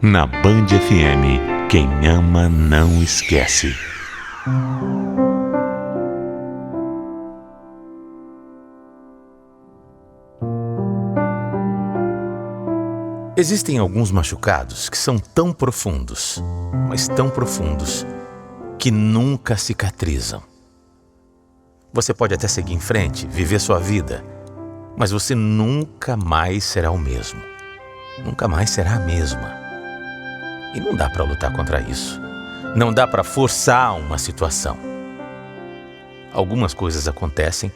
Na Band FM, quem ama não esquece. Existem alguns machucados que são tão profundos, mas tão profundos, que nunca cicatrizam. Você pode até seguir em frente, viver sua vida, mas você nunca mais será o mesmo. Nunca mais será a mesma. E não dá para lutar contra isso. Não dá para forçar uma situação. Algumas coisas acontecem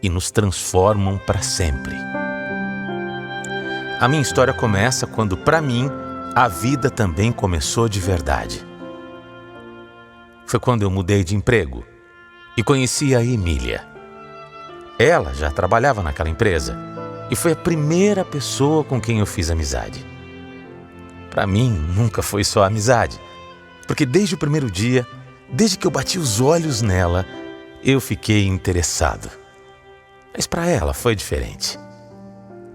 e nos transformam para sempre. A minha história começa quando, para mim, a vida também começou de verdade. Foi quando eu mudei de emprego e conheci a Emília. Ela já trabalhava naquela empresa e foi a primeira pessoa com quem eu fiz amizade. Para mim, nunca foi só amizade, porque desde o primeiro dia, desde que eu bati os olhos nela, eu fiquei interessado. Mas para ela foi diferente.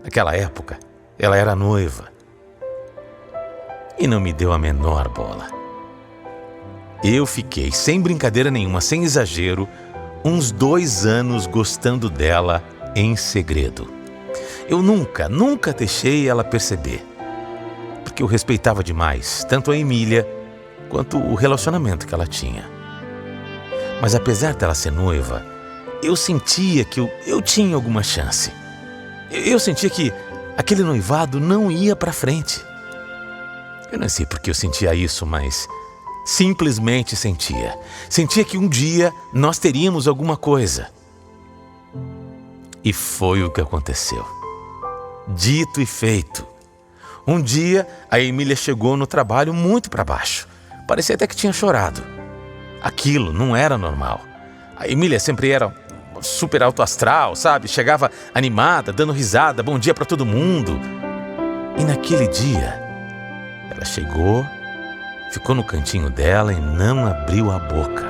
Naquela época, ela era noiva e não me deu a menor bola. Eu fiquei, sem brincadeira nenhuma, sem exagero, uns 2 anos gostando dela em segredo. Eu nunca deixei ela perceber, porque eu respeitava demais tanto a Emília quanto o relacionamento que ela tinha. Mas apesar dela ser noiva, eu sentia que eu tinha alguma chance. Eu sentia que aquele noivado não ia para frente. Eu não sei por que eu sentia isso, mas simplesmente sentia. Sentia que um dia nós teríamos alguma coisa. E foi o que aconteceu. Dito e feito. Um dia, a Emília chegou no trabalho muito para baixo. Parecia até que tinha chorado. Aquilo não era normal. A Emília sempre era super alto astral, sabe? Chegava animada, dando risada, bom dia para todo mundo. E naquele dia, ela chegou, ficou no cantinho dela e não abriu a boca.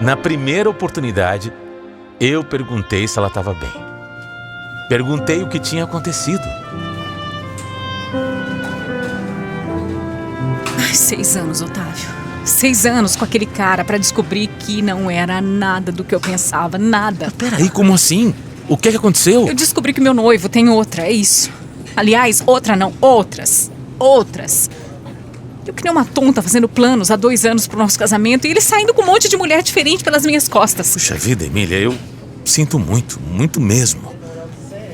Na primeira oportunidade, eu perguntei se ela estava bem. Perguntei o que tinha acontecido. 6 anos, Otávio. 6 anos com aquele cara para descobrir que não era nada do que eu pensava, nada. Peraí, como assim? O que aconteceu? Eu descobri que meu noivo tem outra, é isso. Aliás, outra não, outras. Eu que nem uma tonta fazendo planos há 2 anos pro nosso casamento e ele saindo com um monte de mulher diferente pelas minhas costas. Puxa vida, Emília, eu sinto muito, muito mesmo.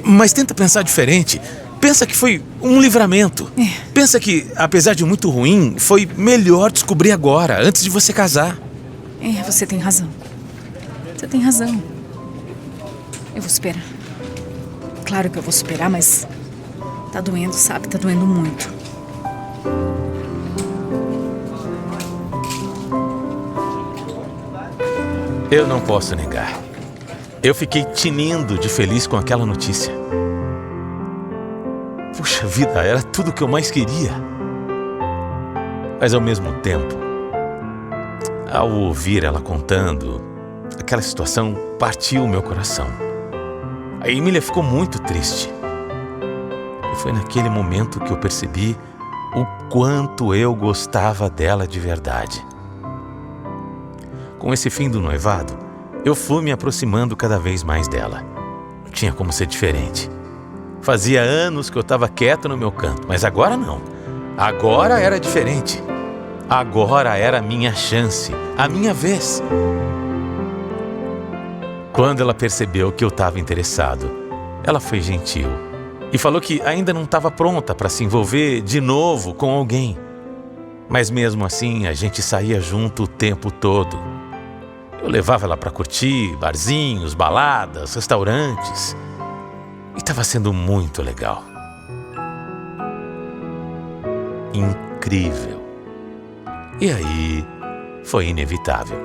Mas tenta pensar diferente. Pensa que foi um livramento. Pensa que, apesar de muito ruim, foi melhor descobrir agora, antes de você casar. Você tem razão. Você tem razão. Eu vou superar. Claro que eu vou superar, mas tá doendo, sabe? Tá doendo muito. Eu não posso negar. Eu fiquei tinindo de feliz com aquela notícia. Puxa vida, era tudo o que eu mais queria. Mas ao mesmo tempo, ao ouvir ela contando, aquela situação partiu o meu coração. A Emília ficou muito triste. E foi naquele momento que eu percebi o quanto eu gostava dela de verdade. Com esse fim do noivado, eu fui me aproximando cada vez mais dela. Não tinha como ser diferente. Fazia anos que eu estava quieto no meu canto, mas agora não. Agora era diferente. Agora era a minha chance, a minha vez. Quando ela percebeu que eu estava interessado, ela foi gentil e falou que ainda não estava pronta para se envolver de novo com alguém. Mas mesmo assim, a gente saía junto o tempo todo. Eu levava ela para curtir barzinhos, baladas, restaurantes. E estava sendo muito legal. Incrível. E aí, foi inevitável.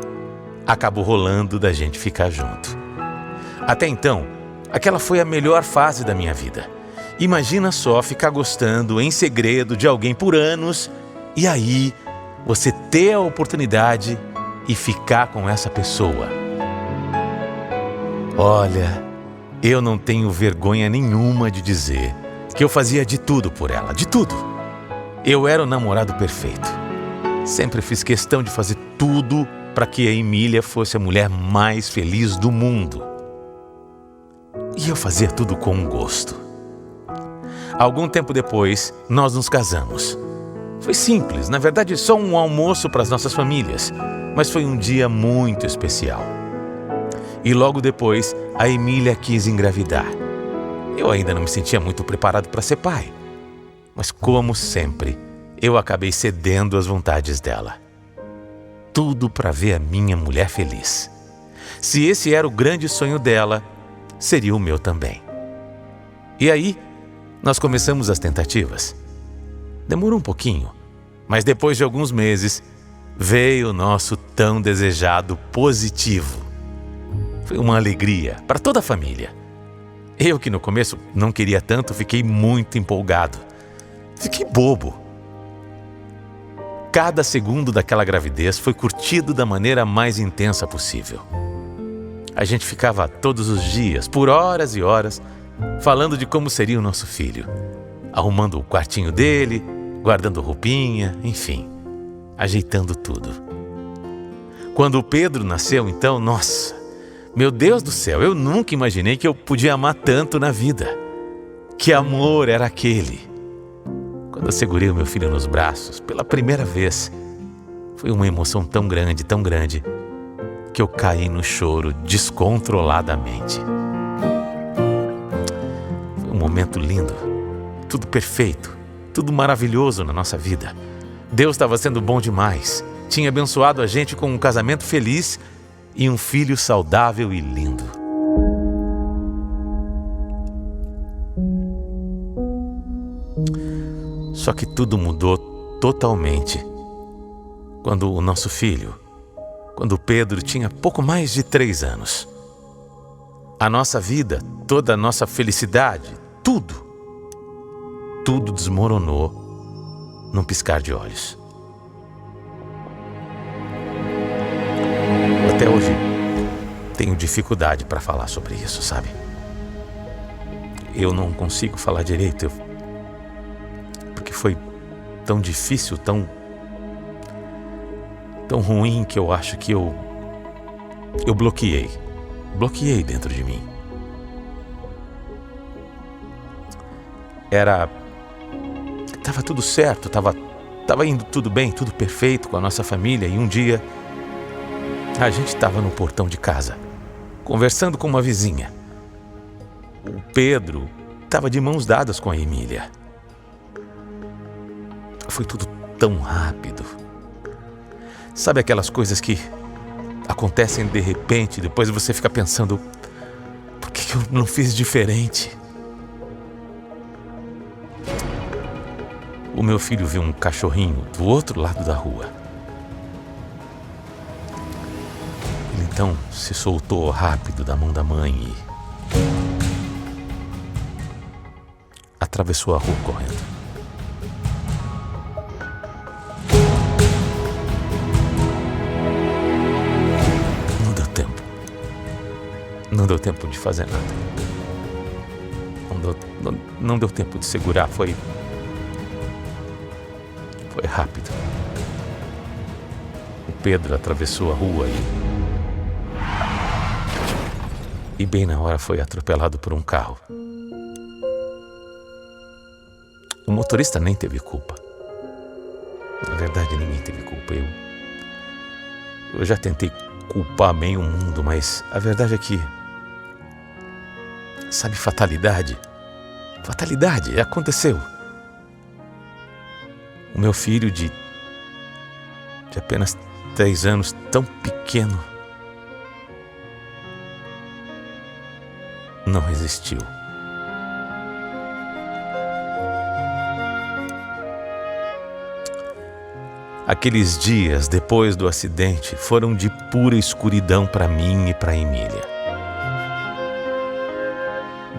Acabou rolando da gente ficar junto. Até então, aquela foi a melhor fase da minha vida. Imagina só ficar gostando em segredo de alguém por anos e aí você ter a oportunidade e ficar com essa pessoa. Olha, eu não tenho vergonha nenhuma de dizer que eu fazia de tudo por ela, de tudo. Eu era o namorado perfeito. Sempre fiz questão de fazer tudo para que a Emília fosse a mulher mais feliz do mundo. E eu fazia tudo com gosto. Algum tempo depois, nós nos casamos. Foi simples, na verdade só um almoço para as nossas famílias, mas foi um dia muito especial. E logo depois, a Emília quis engravidar. Eu ainda não me sentia muito preparado para ser pai, mas como sempre, eu acabei cedendo às vontades dela. Tudo para ver a minha mulher feliz. Se esse era o grande sonho dela, seria o meu também. E aí, nós começamos as tentativas. Demorou um pouquinho, mas depois de alguns meses, veio o nosso tão desejado positivo. Foi uma alegria para toda a família. Eu, que no começo não queria tanto, fiquei muito empolgado. Fiquei bobo. Cada segundo daquela gravidez foi curtido da maneira mais intensa possível. A gente ficava todos os dias, por horas e horas, falando de como seria o nosso filho, arrumando o quartinho dele, guardando roupinha, enfim, ajeitando tudo. Quando o Pedro nasceu, então, nossa, meu Deus do céu, eu nunca imaginei que eu podia amar tanto na vida. Que amor era aquele? Quando eu segurei o meu filho nos braços, pela primeira vez, foi uma emoção tão grande, que eu caí no choro descontroladamente. Foi um momento lindo, tudo perfeito, tudo maravilhoso na nossa vida. Deus estava sendo bom demais, tinha abençoado a gente com um casamento feliz e um filho saudável e lindo. Só que tudo mudou totalmente quando o nosso filho, quando o Pedro tinha pouco mais de 3 anos. A nossa vida, toda a nossa felicidade, tudo desmoronou num piscar de olhos. Até hoje tenho dificuldade para falar sobre isso, sabe? Eu não consigo falar direito, porque foi tão difícil, tão ruim que eu acho que eu bloqueei dentro de mim. Tava tudo certo, tava indo tudo bem, tudo perfeito com a nossa família, e um dia a gente estava no portão de casa, conversando com uma vizinha. O Pedro estava de mãos dadas com a Emília. Foi tudo tão rápido. Sabe aquelas coisas que acontecem de repente, depois você fica pensando, por que eu não fiz diferente? O meu filho viu um cachorrinho do outro lado da rua. Ele então se soltou rápido da mão da mãe e atravessou a rua correndo. Não deu tempo de fazer nada. Não deu tempo de segurar, foi rápido. O Pedro atravessou a rua e bem na hora foi atropelado por um carro. O motorista nem teve culpa. Na verdade, ninguém teve culpa. Eu já tentei culpar bem o mundo, mas a verdade é que, sabe, fatalidade, aconteceu. O meu filho de apenas 3 anos, tão pequeno, não resistiu. Aqueles dias depois do acidente foram de pura escuridão para mim e para Emília.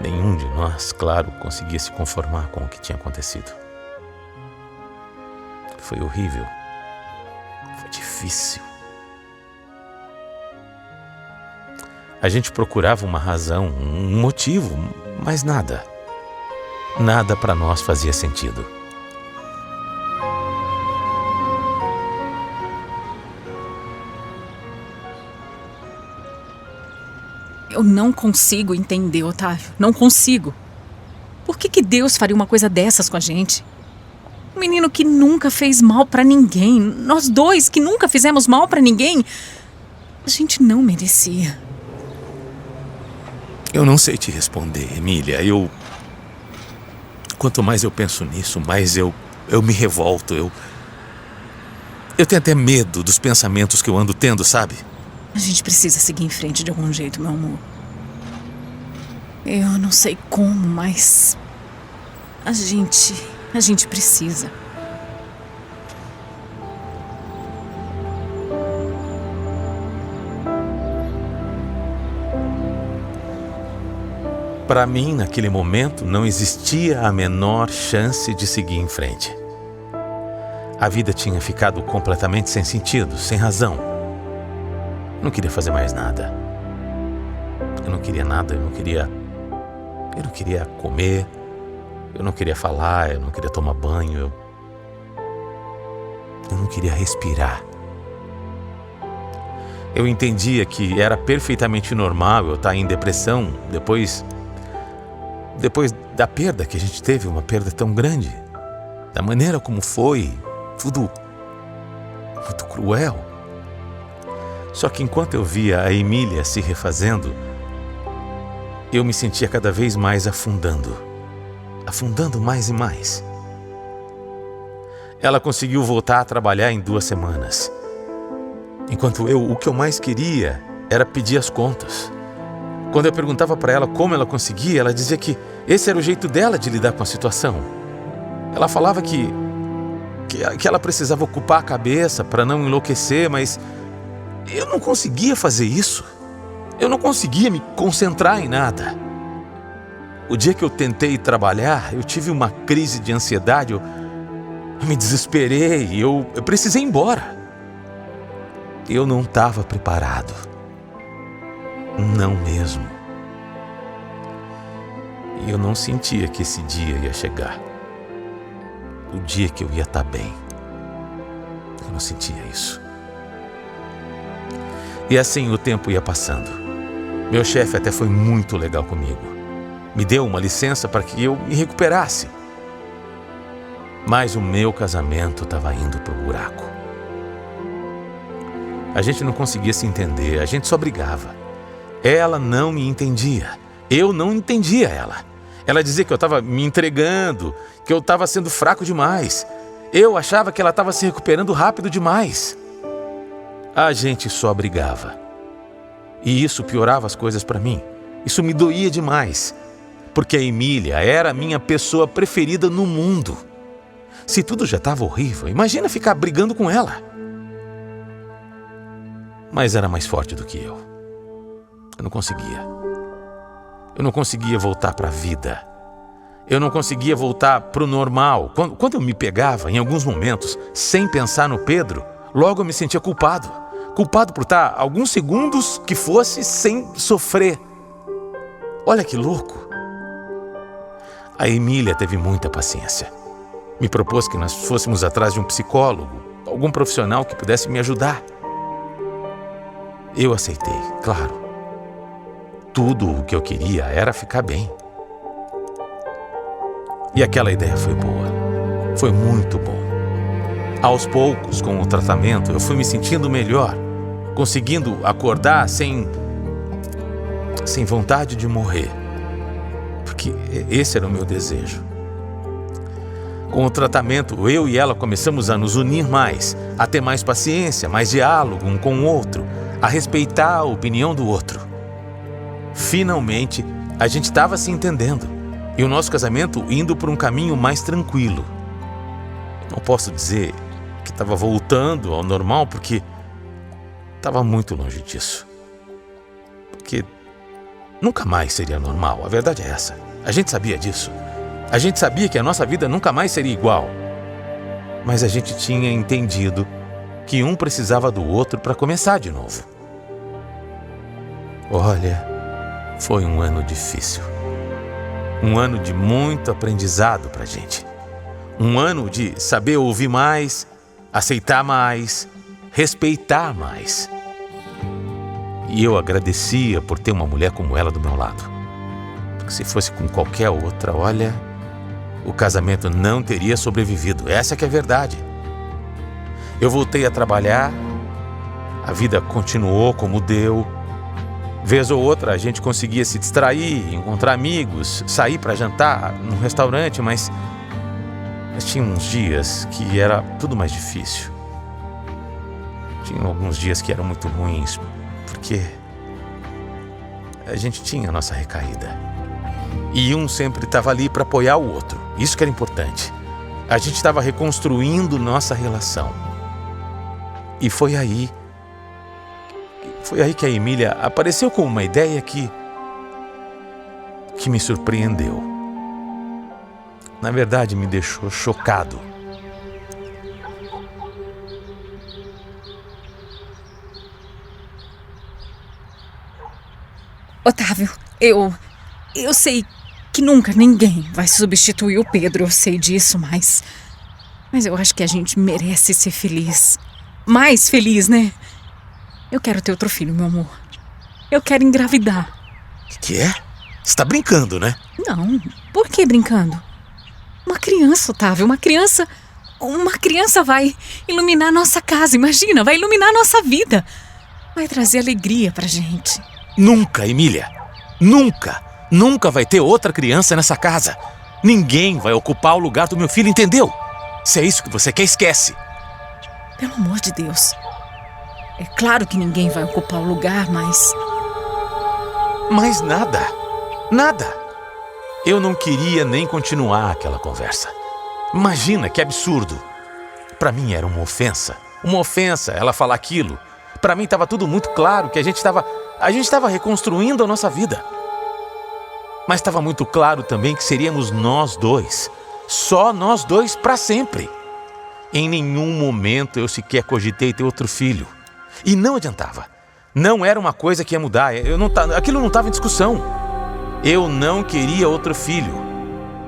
Nenhum de nós, claro, conseguia se conformar com o que tinha acontecido. Foi horrível. Foi difícil. A gente procurava uma razão, um motivo, mas nada. Nada para nós fazia sentido. Eu não consigo entender, Otávio. Não consigo. Por que Deus faria uma coisa dessas com a gente? Um menino que nunca fez mal pra ninguém. Nós dois que nunca fizemos mal pra ninguém. A gente não merecia. Eu não sei te responder, Emília. Quanto mais eu penso nisso, mais eu me revolto. Eu tenho até medo dos pensamentos que eu ando tendo, sabe? A gente precisa seguir em frente de algum jeito, meu amor. Eu não sei como, mas... A gente precisa. Para mim, naquele momento, não existia a menor chance de seguir em frente. A vida tinha ficado completamente sem sentido, sem razão. Eu não queria fazer mais nada. Eu não queria nada, eu não queria comer, eu não queria falar, eu não queria tomar banho, eu não queria respirar. Eu entendia que era perfeitamente normal eu estar em depressão depois da perda que a gente teve, uma perda tão grande, da maneira como foi, tudo muito cruel. Só que enquanto eu via a Emília se refazendo, eu me sentia cada vez mais afundando mais e mais. Ela conseguiu voltar a trabalhar em 2 semanas, enquanto o que eu mais queria era pedir as contas. Quando eu perguntava para ela como ela conseguia, ela dizia que esse era o jeito dela de lidar com a situação. Ela falava que ela precisava ocupar a cabeça para não enlouquecer, mas eu não conseguia fazer isso. Eu não conseguia me concentrar em nada. O dia que eu tentei trabalhar, eu tive uma crise de ansiedade, eu me desesperei, eu precisei ir embora. Eu não estava preparado. Não mesmo. E eu não sentia que esse dia ia chegar. O dia que eu ia estar bem. Eu não sentia isso. E assim o tempo ia passando. Meu chefe até foi muito legal comigo. Me deu uma licença para que eu me recuperasse. Mas o meu casamento estava indo pro buraco. A gente não conseguia se entender, a gente só brigava. Ela não me entendia. Eu não entendia ela. Ela dizia que eu estava me entregando, que eu estava sendo fraco demais. Eu achava que ela estava se recuperando rápido demais. A gente só brigava. E isso piorava as coisas para mim. Isso me doía demais. Porque a Emília era a minha pessoa preferida no mundo. Se tudo já estava horrível, imagina ficar brigando com ela. Mas era mais forte do que eu. Eu não conseguia. Eu não conseguia voltar para a vida. Eu não conseguia voltar para o normal. Quando eu me pegava, em alguns momentos, sem pensar no Pedro, logo eu me sentia culpado. Culpado por estar alguns segundos que fosse sem sofrer. Olha que louco. A Emília teve muita paciência. Me propôs que nós fôssemos atrás de um psicólogo, algum profissional que pudesse me ajudar. Eu aceitei, claro. Tudo o que eu queria era ficar bem. E aquela ideia foi boa. Foi muito bom. Aos poucos, com o tratamento, eu fui me sentindo melhor, conseguindo acordar sem vontade de morrer. Porque esse era o meu desejo. Com o tratamento, eu e ela começamos a nos unir mais, a ter mais paciência, mais diálogo um com o outro, a respeitar a opinião do outro. Finalmente, a gente estava se entendendo e o nosso casamento indo por um caminho mais tranquilo. Não posso dizer que estava voltando ao normal porque estava muito longe disso. Porque nunca mais seria normal, a verdade é essa. A gente sabia disso. A gente sabia que a nossa vida nunca mais seria igual. Mas a gente tinha entendido que um precisava do outro para começar de novo. Olha, foi um ano difícil. Um ano de muito aprendizado pra gente. Um ano de saber ouvir mais, aceitar mais, respeitar mais. E eu agradecia por ter uma mulher como ela do meu lado. Porque se fosse com qualquer outra, olha, o casamento não teria sobrevivido. Essa que é a verdade. Eu voltei a trabalhar, a vida continuou como deu. Vez ou outra a gente conseguia se distrair, encontrar amigos, sair para jantar num restaurante, mas tinha uns dias que era tudo mais difícil. Tinha alguns dias que eram muito ruins, porque a gente tinha a nossa recaída. E um sempre estava ali para apoiar o outro. Isso que era importante. A gente estava reconstruindo nossa relação. E foi aí que a Emília apareceu com uma ideia que me surpreendeu. Na verdade, me deixou chocado. Otávio, eu sei que nunca ninguém vai substituir o Pedro, eu sei disso, mas eu acho que a gente merece ser feliz. Mais feliz, né? Eu quero ter outro filho, meu amor. Eu quero engravidar. Que é? Você tá brincando, né? Não, por que brincando? Uma criança, Otávio, uma criança vai iluminar nossa casa, imagina, vai iluminar nossa vida. Vai trazer alegria pra gente. Nunca, Emília. Nunca vai ter outra criança nessa casa. Ninguém vai ocupar o lugar do meu filho, entendeu? Se é isso que você quer, esquece. Pelo amor de Deus. É claro que ninguém vai ocupar o lugar, mas... Mas nada. Eu não queria nem continuar aquela conversa. Imagina que absurdo. Pra mim era uma ofensa. Uma ofensa ela falar aquilo. Pra mim estava tudo muito claro que a gente estava reconstruindo a nossa vida. Mas estava muito claro também que seríamos nós dois. Só nós dois pra sempre. Em nenhum momento eu sequer cogitei ter outro filho. E não adiantava. Não era uma coisa que ia mudar. Aquilo não estava em discussão. Eu não queria outro filho.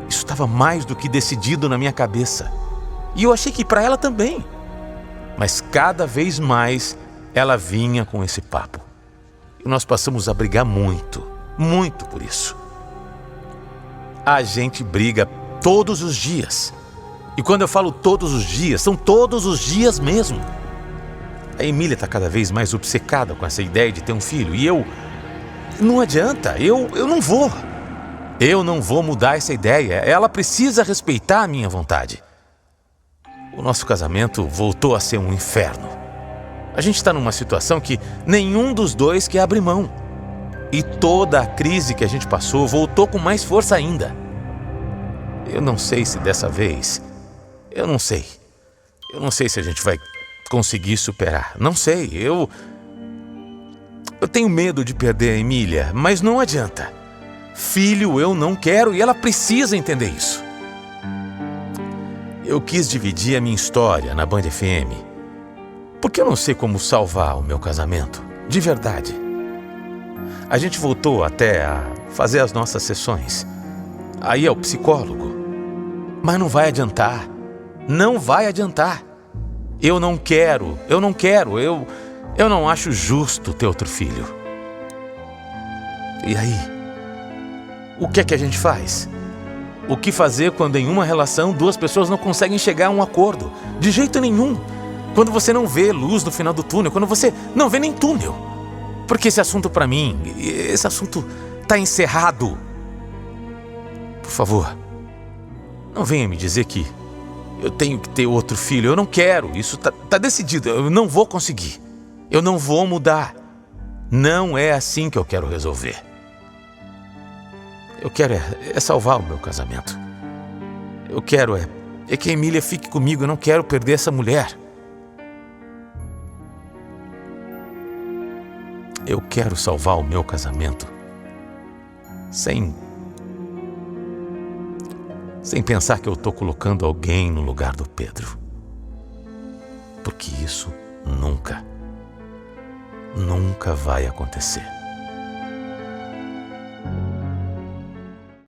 Isso estava mais do que decidido na minha cabeça. E eu achei que para ela também. Mas cada vez mais ela vinha com esse papo. E nós passamos a brigar muito por isso. A gente briga todos os dias. E quando eu falo todos os dias, são todos os dias mesmo. A Emília está cada vez mais obcecada com essa ideia de ter um filho. E não adianta, eu não vou. Eu não vou mudar essa ideia. Ela precisa respeitar a minha vontade. O nosso casamento voltou a ser um inferno. A gente está numa situação que nenhum dos dois quer abrir mão. E toda a crise que a gente passou voltou com mais força ainda. Eu não sei se dessa vez... Eu não sei se a gente vai conseguir superar. Não sei, eu tenho medo de perder a Emília, mas não adianta. Filho eu não quero e ela precisa entender isso. Eu quis dividir a minha história na Band FM, porque eu não sei como salvar o meu casamento, de verdade. A gente voltou até a fazer as nossas sessões, aí é o psicólogo, mas não vai adiantar. Não vai adiantar. Eu não acho justo ter outro filho. E aí? O que é que a gente faz? O que fazer quando em uma relação duas pessoas não conseguem chegar a um acordo? De jeito nenhum. Quando você não vê luz no final do túnel, quando você não vê nem túnel. Porque esse assunto pra mim, esse assunto tá encerrado. Por favor, não venha me dizer que eu tenho que ter outro filho. Eu não quero. Isso tá decidido. Eu não vou conseguir. Eu não vou mudar. Não é assim que eu quero resolver. Eu quero salvar o meu casamento. Eu quero que a Emília fique comigo. Eu não quero perder essa mulher. Eu quero salvar o meu casamento sem pensar que eu estou colocando alguém no lugar do Pedro. Porque isso nunca vai acontecer.